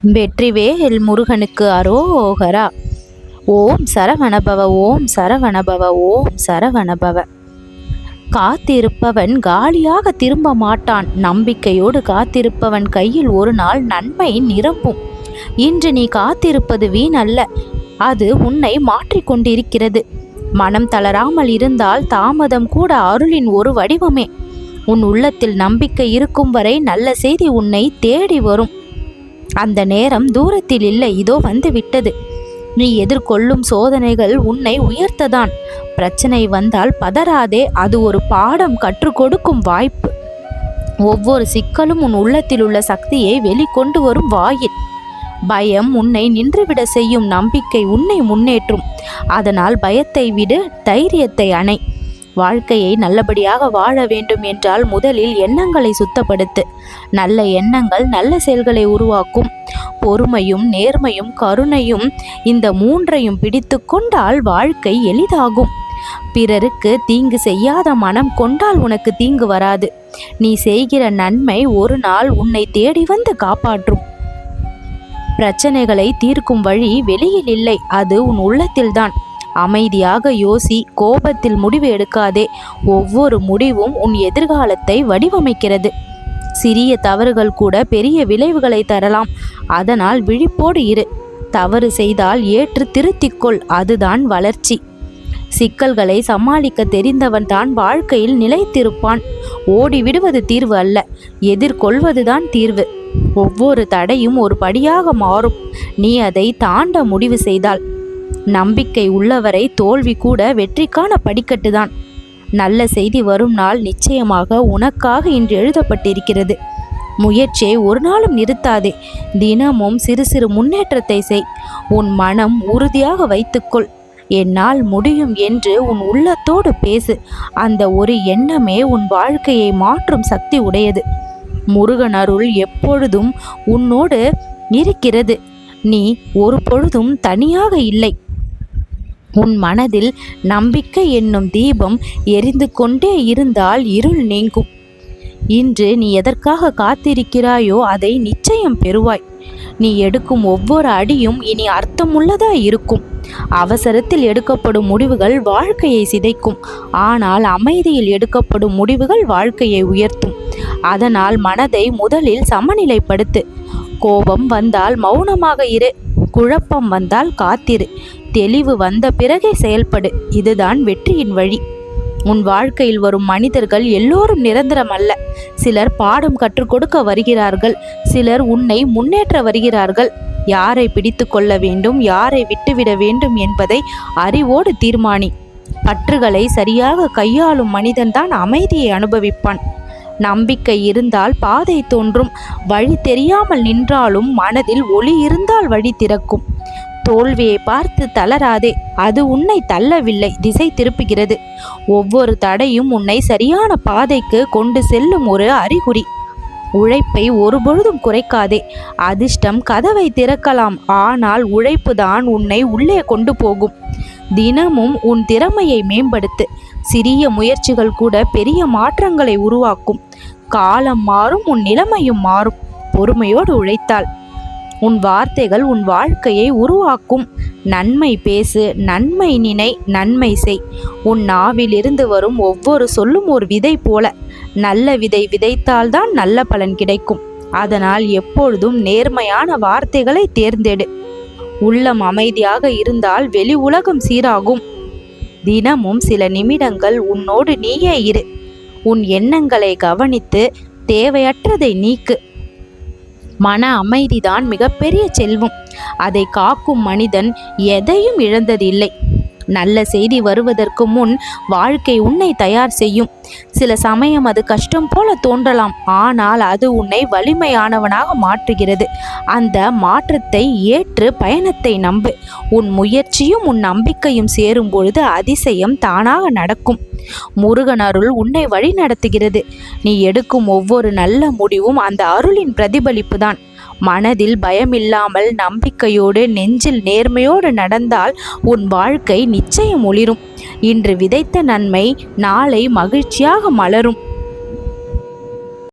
வெற்றிவேல் முருகனுக்கு அரோகரா. ஓம் சரவணபவ, ஓம் சரவணபவ, ஓம் சரவணபவ. காத்திருப்பவன் காலியாக திரும்ப மாட்டான். நம்பிக்கையோடு காத்திருப்பவன் கையில் ஒரு நாள் நன்மை நிரம்பும். இன்று நீ காத்திருப்பது வீணல்ல, அது உன்னை மாற்றிக்கொண்டிருக்கிறது. மனம் தளராமல் இருந்தால் தாமதம் கூட அருளின் ஒரு வடிவமே. உன் உள்ளத்தில் நம்பிக்கை இருக்கும் வரை நல்ல செய்தி உன்னை தேடி வரும். அந்த நேரம் தூரத்தில் இல்லை, இதோ வந்து விட்டது. நீ எதிர்கொள்ளும் சோதனைகள் உன்னை உயர்த்ததான். பிரச்சனை வந்தால் பதறாதே, அது ஒரு பாடம் கற்றுக் கொடுக்கும் வாய்ப்பு. ஒவ்வொரு சிக்கலும் உன் உள்ளத்தில் உள்ள சக்தியை வெளிக்கொண்டு வரும் வாயில். பயம் உன்னை நின்றுவிட செய்யும், நம்பிக்கை உன்னை முன்னேற்றும். அதனால் பயத்தை விடு, தைரியத்தை அணை. வாழ்க்கையை நல்லபடியாக வாழ வேண்டும் என்றால் முதலில் எண்ணங்களை சுத்தப்படுத்து. நல்ல எண்ணங்கள் நல்ல செயல்களை உருவாக்கும். பொறுமையும் நேர்மையும் கருணையும், இந்த மூன்றையும் பிடித்து கொண்டால் வாழ்க்கை எளிதாகும். பிறருக்கு தீங்கு செய்யாத மனம் கொண்டால் உனக்கு தீங்கு வராது. நீ செய்கிற நன்மை ஒரு நாள் உன்னை தேடி வந்து காப்பாற்றும். பிரச்சனைகளை தீர்க்கும் வழி வெளியில் இல்லை, அது உன் உள்ளத்தில்தான். அமைதியாக யோசி, கோபத்தில் முடிவு எடுக்காதே. ஒவ்வொரு முடிவும் உன் எதிர்காலத்தை வடிவமைக்கிறது. சிறிய தவறுகள் கூட பெரிய விளைவுகளை தரலாம். அதனால் விழிப்போடு இரு. தவறு செய்தால் ஏற்று திருத்திக்கொள், அதுதான் வளர்ச்சி. சிக்கல்களை சமாளிக்க தெரிந்தவன் தான் வாழ்க்கையில் நிலைத்திருப்பான். ஓடிவிடுவது தீர்வு அல்ல, எதிர்கொள்வதுதான் தீர்வு. ஒவ்வொரு தடையும் ஒரு படியாக மாறும், நீ அதை தாண்ட முடிவு செய்தால். நம்பிக்கை உள்ளவரை தோல்வி கூட வெற்றிக்கான படிக்கட்டுதான். நல்ல செய்தி வரும் நாள் நிச்சயமாக உனக்காக இன்று எழுதப்பட்டிருக்கிறது. முயற்சியை ஒரு நாளும் நிறுத்தாதே. தினமும் சிறு சிறு முன்னேற்றத்தை செய். உன் மனம் உறுதியாக வைத்துக்கொள். என்னால் முடியும் என்று உன் உள்ளத்தோடு பேசு. அந்த ஒரு எண்ணமே உன் வாழ்க்கையை மாற்றும் சக்தி உடையது. முருகன் அருள் எப்பொழுதும் உன்னோடு இருக்கிறது. நீ ஒரு பொழுதும் தனியாக இல்லை. உன் மனதில் நம்பிக்கை என்னும் தீபம் எரிந்து கொண்டே இருந்தால் இருள் நீங்கும். இன்று நீ எதற்காக காத்திருக்கிறாயோ அதை நிச்சயம் பெறுவாய். நீ எடுக்கும் ஒவ்வொரு அடியும் இனி அர்த்தமுள்ளதா இருக்கும். அவசரத்தில் எடுக்கப்படும் முடிவுகள் வாழ்க்கையை சிதைக்கும். ஆனால் அமைதியில் எடுக்கப்படும் முடிவுகள் வாழ்க்கையை உயர்த்தும். அதனால் மனதை முதலில் சமநிலைப்படுத்து. கோபம் வந்தால் மௌனமாக இரு. குழப்பம் வந்தால் காத்திரு. தெளிவு வந்த பிறகே செயல்படு. இதுதான் வெற்றியின் வழி. உன் வாழ்க்கையில் வரும் மனிதர்கள் எல்லோரும் நிரந்தரம் அல்ல. சிலர் பாடம் கற்றுக் கொடுக்க வருகிறார்கள், சிலர் உன்னை முன்னேற்ற வருகிறார்கள். யாரை பிடித்து கொள்ள வேண்டும், யாரை விட்டுவிட வேண்டும் என்பதை அறிவோடு தீர்மானி. பற்றுகளை சரியாக கையாளும் மனிதன்தான் அமைதியை அனுபவிப்பான். நம்பிக்கை இருந்தால் பாதை தோன்றும். வழி தெரியாமல் நின்றாலும் மனதில் ஒளி இருந்தால் வழி திறக்கும். தோல்வியை பார்த்து தளராதே, அது உன்னை தள்ளவில்லை, திசை திருப்புகிறது. ஒவ்வொரு தடையும் உன்னை சரியான பாதைக்கு கொண்டு செல்லும் ஒரு அறிகுறி. உழைப்பை ஒருபொழுதும் குறைக்காதே. அதிர்ஷ்டம் கதவை திறக்கலாம், ஆனால் உழைப்பு தான் உன்னை உள்ளே கொண்டு போகும். தினமும் உன் திறமையை மேம்படுத்து. சிறிய முயற்சிகள் கூட பெரிய மாற்றங்களை உருவாக்கும். காலம் மாறும், உன் நிலைமையும் மாறும். பொறுமையோடு உழைத்தால் உன் வார்த்தைகள் உன் வாழ்க்கையை உருவாக்கும். நன்மை பேசு, நன்மை நினை, நன்மை செய். உன் நாவிலிருந்து வரும் ஒவ்வொரு சொல்லும் ஒரு விதை போல. நல்ல விதை விதைத்தால்தான் நல்ல பலன் கிடைக்கும். அதனால் எப்பொழுதும் நேர்மையான வார்த்தைகளை தேர்ந்தெடு. உள்ளம் அமைதியாக இருந்தால் வெளி உலகம் சீராகும். தினமும் சில நிமிடங்கள் உன்னோடு நீயே இரு. உன் எண்ணங்களை கவனித்து தேவையற்றதை நீக்கு. மன அமைதிதான் மிகப்பெரிய செல்வம். அதை காக்கும் மனிதன் எதையும் இழந்ததில்லை. நல்ல செய்தி வருவதற்கு முன் வாழ்க்கை உன்னை தயார் செய்யும். சில சமயம் அது கஷ்டம் போல தோன்றலாம், ஆனால் அது உன்னை வலிமையானவனாக மாற்றுகிறது. அந்த மாற்றத்தை ஏற்று பயணத்தை நம்பு. உன் முயற்சியும் உன் நம்பிக்கையும் சேரும் பொழுது அதிசயம் தானாக நடக்கும். முருகன் அருள் உன்னை வழி நடத்துகிறது. நீ எடுக்கும் ஒவ்வொரு நல்ல முடிவும் அந்த அருளின் பிரதிபலிப்பு தான். மனதில் பயமில்லாமல் நம்பிக்கையோடு நெஞ்சில் நேர்மையோடு நடந்தால் உன் வாழ்க்கை நிச்சயம் ஒளிரும். இன்று விதைத்த நன்மை நாளை மகிழ்ச்சியாக மலரும்.